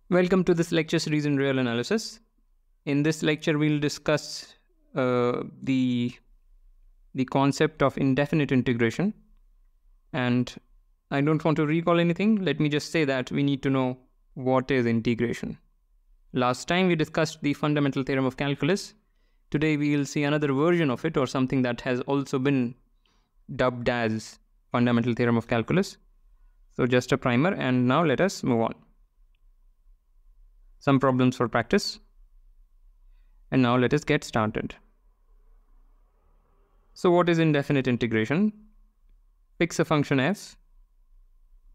Welcome to this lecture series in real analysis. In this lecture, we'll discuss the concept of indefinite integration. And I don't want to recall anything. Let me just say that we need to know what is integration. Last time we discussed the fundamental theorem of calculus. Today we will see another version of it, or something that has also been dubbed as fundamental theorem of calculus. So just a primer, and now let us move on. Some problems for practice. And now let us get started. So what is indefinite integration? Fix a function f,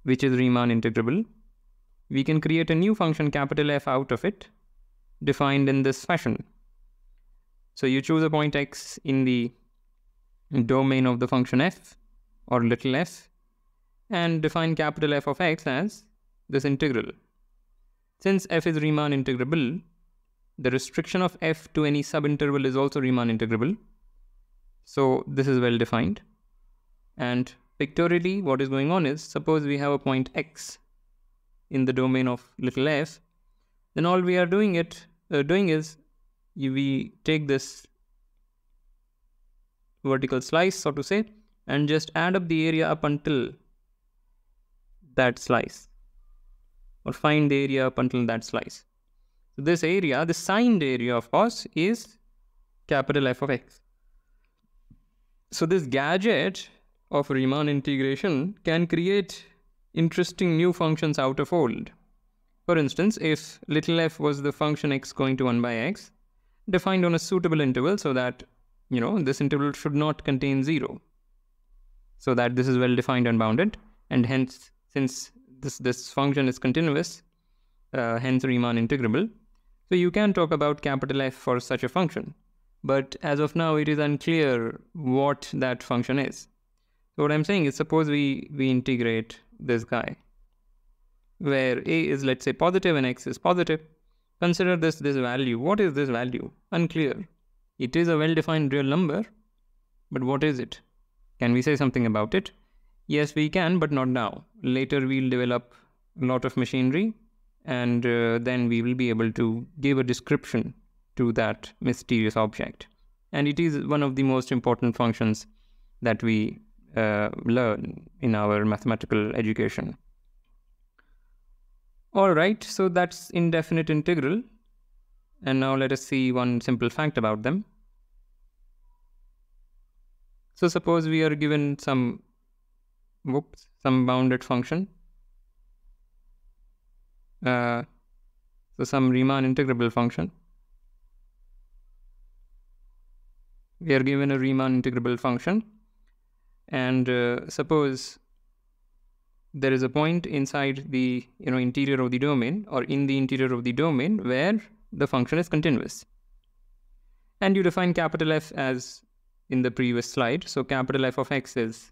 which is Riemann integrable. We can create a new function capital F out of it, defined in this fashion. So you choose a point x in the domain of the function f, or little f, and define capital F of x as this integral. Since f is Riemann integrable, the restriction of f to any subinterval is also Riemann integrable. So this is well defined. And pictorially, what is going on is, suppose we have a point x in the domain of little f, then all we are doing is we take this vertical slice, so to say, and just add up the area up until that slice, or find the area up until that slice. So this area, the signed area of course, is capital F of x. So this gadget of Riemann integration can create interesting new functions out of old. For instance, if little f was the function x going to 1 by x, defined on a suitable interval so that, this interval should not contain 0. So that this is well defined and bounded, and hence, since this function is continuous, hence Riemann integrable. So you can talk about capital F for such a function, but as of now it is unclear what that function is. So what I'm saying is, suppose we integrate this guy, where a is, let's say, positive and x is positive. Consider this value. What is this value? Unclear. It is a well-defined real number, but what is it? Can we say something about it? Yes, we can, but not now. Later we'll develop a lot of machinery, and then we will be able to give a description to that mysterious object. And it is one of the most important functions that we learn in our mathematical education. Alright, so that's indefinite integral. And now let us see one simple fact about them. So suppose we are given some bounded function. So some Riemann integrable function. We are given a Riemann integrable function, and suppose there is a point inside the interior of the domain, or in the interior of the domain, where the function is continuous. And you define capital F as in the previous slide. So capital F of x is,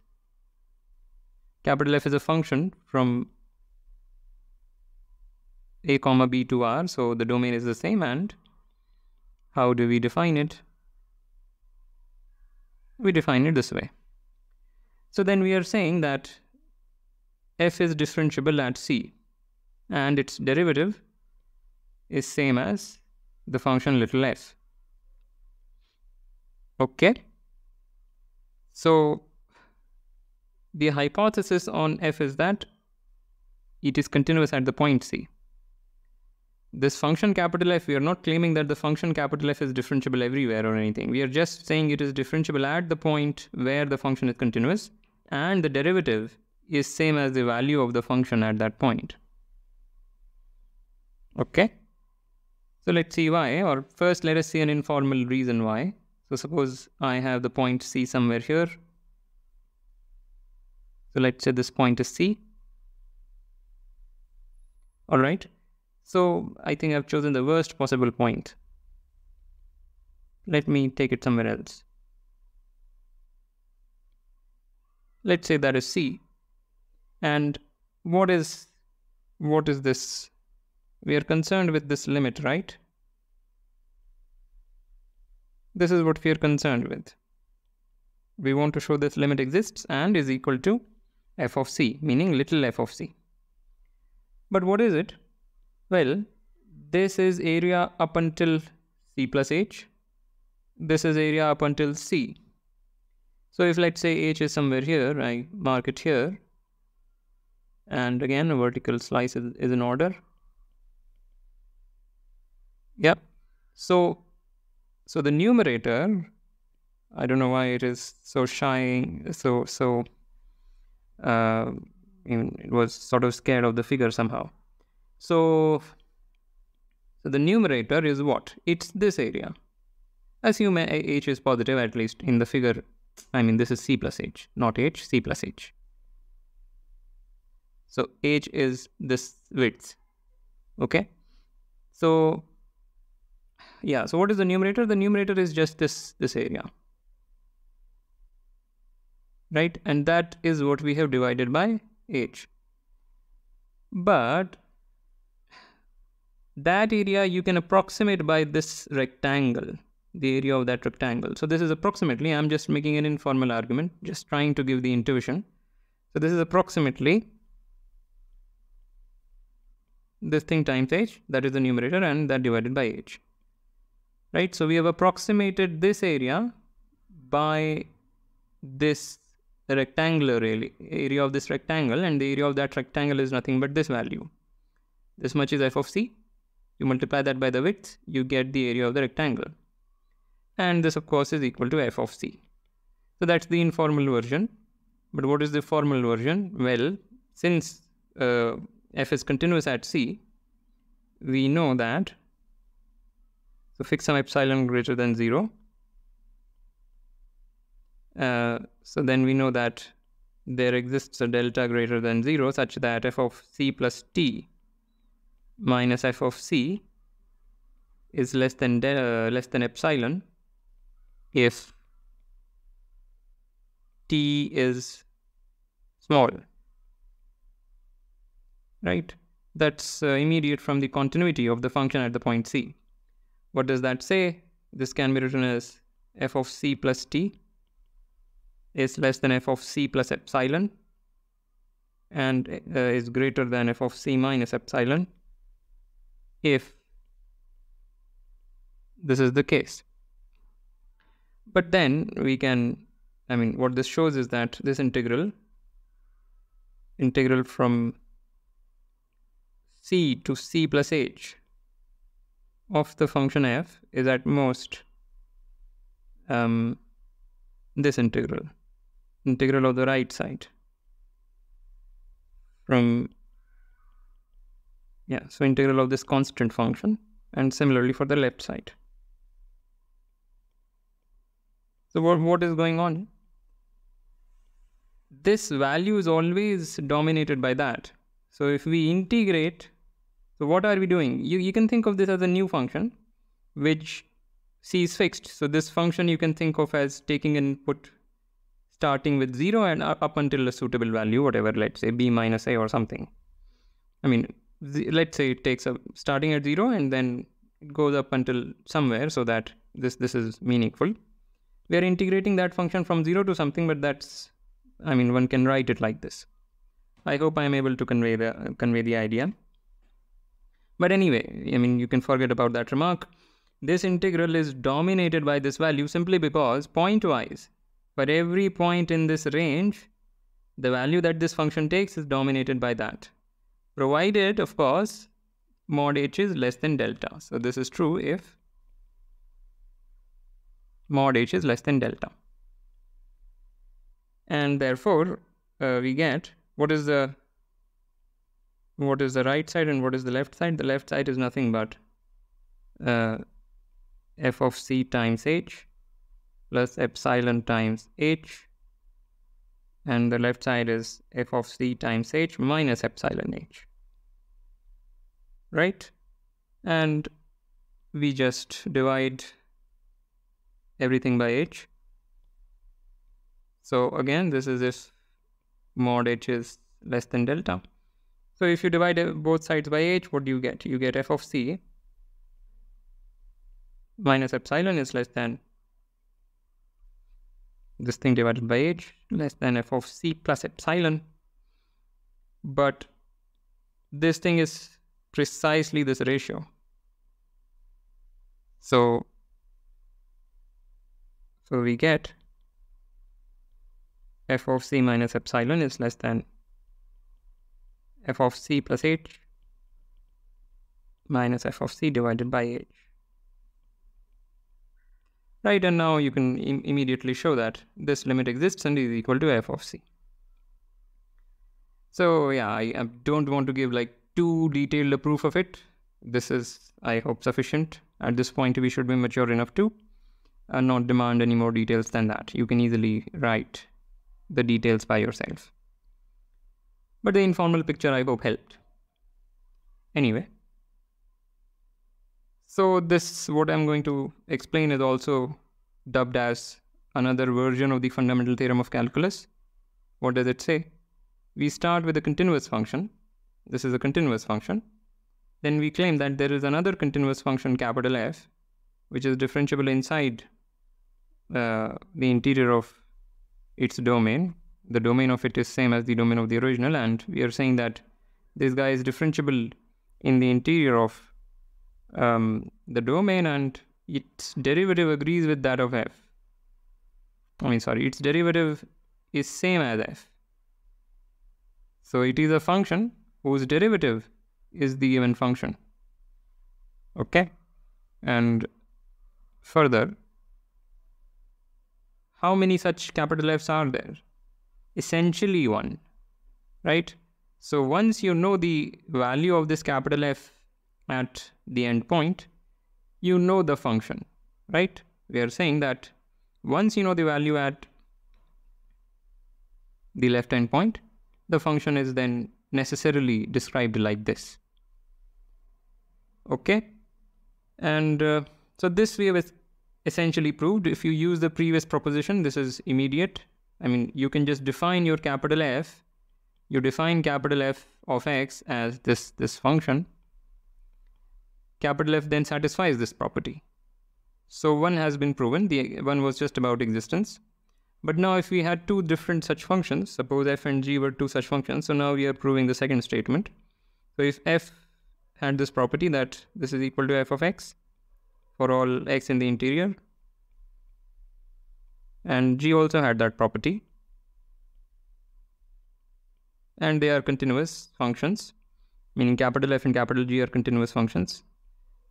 capital F is a function from a comma b to r, so the domain is the same. And how do we define it? We define it this way. So then we are saying that f is differentiable at c, and its derivative is same as the function little f. Okay. So the hypothesis on f is that it is continuous at the point c. This function capital F, we are not claiming that the function capital F is differentiable everywhere or anything. We are just saying it is differentiable at the point where the function is continuous, and the derivative is same as the value of the function at that point. Okay. So let's see why, or first let us see an informal reason why. So suppose I have the point C somewhere here. So let's say this point is C. Alright. So I think I've chosen the worst possible point. Let me take it somewhere else. Let's say that is C. And what is this? We are concerned with this limit, right? This is what we are concerned with. We want to show this limit exists and is equal to f of c, meaning little f of c. But what is it? Well, this is area up until c plus h. This is area up until c. So if let's say h is somewhere here, I mark it here. And again, a vertical slice is in order. Yep. So the numerator, I don't know why it is so shy, it was sort of scared of the figure somehow. So the numerator is what? It's this area. Assume h is positive, at least in the figure. I mean, this is c plus h, not h, c plus h. So h is this width. Okay. So yeah, so what is the numerator? The numerator is just this area. Right? And that is what we have divided by h. But that area you can approximate by this rectangle, the area of that rectangle. So this is approximately, I'm just making an informal argument, just trying to give the intuition. So this is approximately this thing times h, that is the numerator, and that divided by h. Right? So we have approximated this area by this rectangular area of this rectangle, and the area of that rectangle is nothing but this value. This much is f of c. You multiply that by the width, you get the area of the rectangle. And this, of course, is equal to f of c. So that's the informal version. But what is the formal version? Well, since f is continuous at c, we know that, so fix some epsilon greater than 0. So then we know that there exists a delta greater than 0 such that f of c plus t minus f of c is less than epsilon if t is small. Right? That's immediate from the continuity of the function at the point c. What does that say? This can be written as f of c plus t is less than f of c plus epsilon and is greater than f of c minus epsilon if this is the case. But then we can, I mean, what this shows is that this integral from c to c plus h of the function f is at most this integral of the right side from, yeah, so integral of this constant function, and similarly for the left side. So what is going on? This value is always dominated by that. So if we integrate, so what are we doing? You can think of this as a new function which c is fixed. So this function you can think of as taking input starting with 0 and up until a suitable value, whatever, let's say b minus a or something. I mean, let's say it takes starting at 0 and then it goes up until somewhere, so that this is meaningful. We are integrating that function from 0 to something, but that's, I mean, one can write it like this. I hope I am able to convey the idea. But anyway, I mean, you can forget about that remark. This integral is dominated by this value simply because pointwise, for every point in this range, the value that this function takes is dominated by that. Provided, of course, mod h is less than delta. So this is true if mod h is less than delta. And therefore, we get what is the right side and what is the left side. The left side is nothing but f of c times h plus epsilon times h, and the left side is f of c times h minus epsilon h. Right? And we just divide everything by h. So again, this is if mod h is less than delta. So if you divide both sides by h, what do you get? You get f of c minus epsilon is less than this thing divided by h, less than f of c plus epsilon. But this thing is precisely this ratio. So we get f of c minus epsilon is less than f of c plus h minus f of c divided by h. Right, and now you can immediately show that this limit exists and is equal to f of c. So yeah, I don't want to give like too detailed a proof of it. This is, I hope, sufficient. At this point, we should be mature enough to not demand any more details than that. You can easily write the details by yourself. But the informal picture, I hope, helped. Anyway, so this, what I'm going to explain, is also dubbed as another version of the fundamental theorem of calculus. What does it say? We start with a continuous function. This is a continuous function. Then we claim that there is another continuous function, capital F, which is differentiable inside the interior of its domain. The domain of it is same as the domain of the original, and we are saying that this guy is differentiable in the interior of the domain, and its derivative agrees with that of f. Its derivative is same as f. So it is a function whose derivative is the given function. Okay? And further, how many such capital F's are there? Essentially one, right? So once you know the value of this capital F at the endpoint, you know the function, right? We are saying that once you know the value at the left endpoint, the function is then necessarily described like this. Okay? And so this we have essentially proved. If you use the previous proposition, this is immediate. You can just define your capital F. You define capital F of x as this function. Capital F then satisfies this property. So one has been proven. The one was just about existence. But now if we had two different such functions, suppose f and g were two such functions, so now we are proving the second statement. So if f had this property that this is equal to f of x for all x in the interior, and g also had that property, and they are continuous functions, meaning capital F and capital G are continuous functions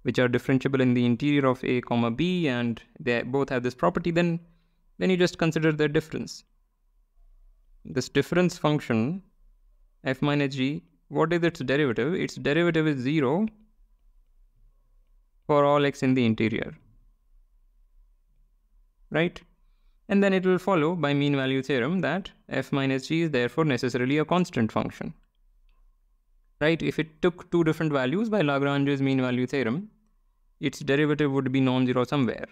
which are differentiable in the interior of a comma b, and they both have this property, then you just consider their difference. This difference function f minus g, what is its derivative? Its derivative is 0 for all x in the interior, right? And then it will follow by mean value theorem that f minus g is therefore necessarily a constant function, right? If it took two different values by Lagrange's mean value theorem, its derivative would be non-zero somewhere.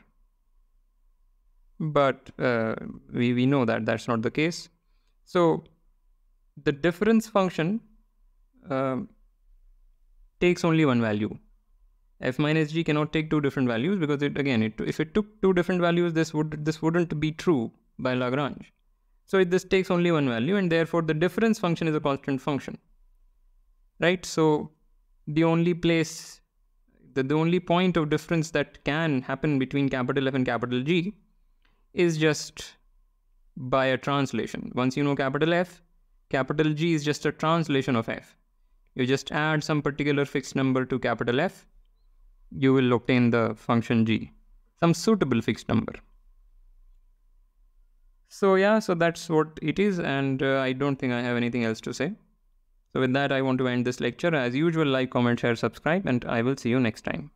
But we know that that's not the case. So the difference function takes only one value. F minus g cannot take two different values, because if it took two different values, this wouldn't be true by Lagrange. So this takes only one value, and therefore the difference function is a constant function, right? So the only place, the only point of difference that can happen between capital F and capital G is just by a translation. Once you know capital F, capital G is just a translation of f. You just add some particular fixed number to capital F, you will obtain the function g, some suitable fixed number. So yeah, so that's what it is, and I don't think I have anything else to say. So with that, I want to end this lecture. As usual, like, comment, share, subscribe, and I will see you next time.